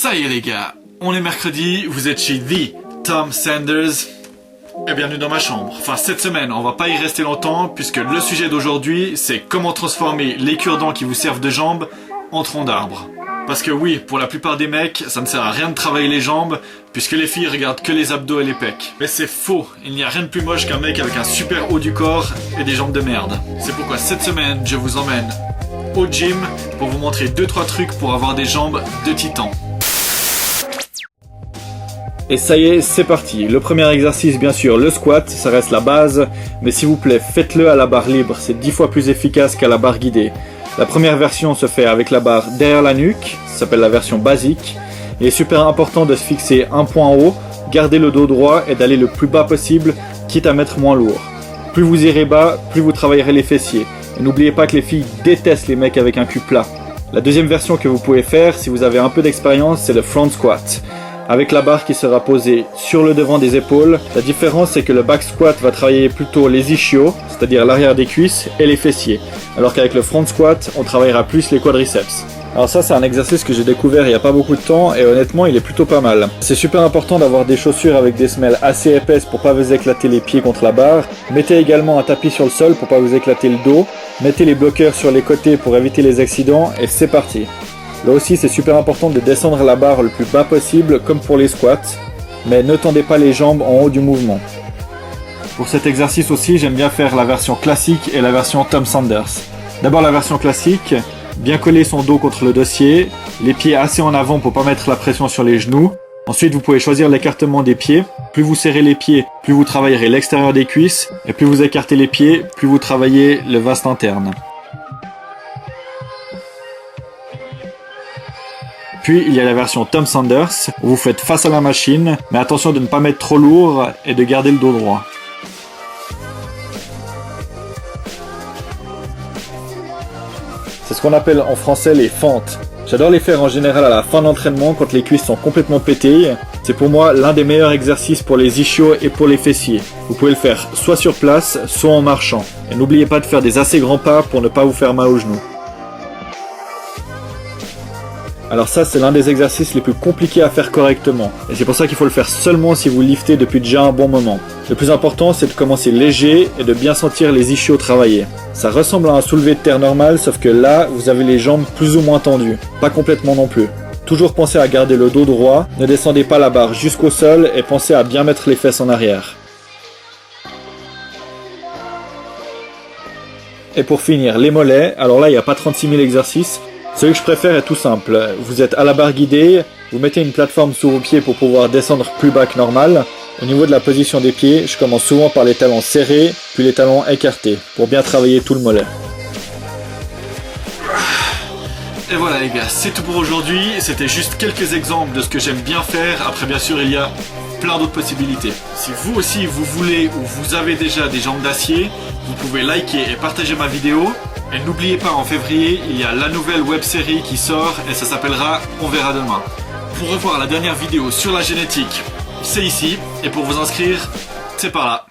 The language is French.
Ça y est les gars, on est mercredi, vous êtes chez The Tom Sanders et bienvenue dans ma chambre. Enfin cette semaine, on va pas y rester longtemps puisque le sujet d'aujourd'hui c'est comment transformer les cure-dents qui vous servent de jambes en troncs d'arbres. Parce que oui, pour la plupart des mecs, ça ne sert à rien de travailler les jambes puisque les filles regardent que les abdos et les pecs. Mais c'est faux, il n'y a rien de plus moche qu'un mec avec un super haut du corps et des jambes de merde. C'est pourquoi cette semaine, je vous emmène au gym pour vous montrer 2-3 trucs pour avoir des jambes de titan. Et ça y est, c'est parti. Le premier exercice, bien sûr, le squat, ça reste la base, mais s'il vous plaît, faites-le à la barre libre, c'est 10 fois plus efficace qu'à la barre guidée. La première version se fait avec la barre derrière la nuque, ça s'appelle la version basique. Il est super important de se fixer un point haut, garder le dos droit et d'aller le plus bas possible, quitte à mettre moins lourd. Plus vous irez bas, plus vous travaillerez les fessiers. Et n'oubliez pas que les filles détestent les mecs avec un cul plat. La deuxième version que vous pouvez faire, si vous avez un peu d'expérience, c'est le front squat, avec la barre qui sera posée sur le devant des épaules. La différence, c'est que le back squat va travailler plutôt les ischios, c'est-à-dire l'arrière des cuisses, et les fessiers, alors qu'avec le front squat, on travaillera plus les quadriceps. Alors ça, c'est un exercice que j'ai découvert il n'y a pas beaucoup de temps, et honnêtement, il est plutôt pas mal. C'est super important d'avoir des chaussures avec des semelles assez épaisses pour pas vous éclater les pieds contre la barre. Mettez également un tapis sur le sol pour pas vous éclater le dos. Mettez les bloqueurs sur les côtés pour éviter les accidents, et c'est parti. Là aussi, c'est super important de descendre la barre le plus bas possible, comme pour les squats, mais ne tendez pas les jambes en haut du mouvement. Pour cet exercice aussi, j'aime bien faire la version classique et la version Tom Sanders. D'abord la version classique, bien coller son dos contre le dossier, les pieds assez en avant pour pas mettre la pression sur les genoux. Ensuite, vous pouvez choisir l'écartement des pieds. Plus vous serrez les pieds, plus vous travaillerez l'extérieur des cuisses, et plus vous écartez les pieds, plus vous travaillez le vaste interne. Puis il y a la version Tom Sanders, où vous faites face à la machine, mais attention de ne pas mettre trop lourd et de garder le dos droit. C'est ce qu'on appelle en français les fentes. J'adore les faire en général à la fin de l'entraînement quand les cuisses sont complètement pétées. C'est pour moi l'un des meilleurs exercices pour les ischios et pour les fessiers. Vous pouvez le faire soit sur place, soit en marchant. Et n'oubliez pas de faire des assez grands pas pour ne pas vous faire mal aux genoux. Alors ça, c'est l'un des exercices les plus compliqués à faire correctement. Et c'est pour ça qu'il faut le faire seulement si vous liftez depuis déjà un bon moment. Le plus important, c'est de commencer léger et de bien sentir les ischios travailler. Ça ressemble à un soulevé de terre normal, sauf que là, vous avez les jambes plus ou moins tendues. Pas complètement non plus. Toujours pensez à garder le dos droit, ne descendez pas la barre jusqu'au sol et pensez à bien mettre les fesses en arrière. Et pour finir, les mollets. Alors là, il n'y a pas 36 000 exercices. Celui que je préfère est tout simple. Vous êtes à la barre guidée, vous mettez une plateforme sous vos pieds pour pouvoir descendre plus bas que normal. Au niveau de la position des pieds, je commence souvent par les talons serrés, puis les talons écartés, pour bien travailler tout le mollet. Et voilà les gars, c'est tout pour aujourd'hui. C'était juste quelques exemples de ce que j'aime bien faire. Après bien sûr il y a plein d'autres possibilités. Si vous aussi vous voulez ou vous avez déjà des jambes d'acier, vous pouvez liker et partager ma vidéo. Et n'oubliez pas, en février, il y a la nouvelle web-série qui sort et ça s'appellera On verra demain. Pour revoir la dernière vidéo sur la génétique, c'est ici. Et pour vous inscrire, c'est par là.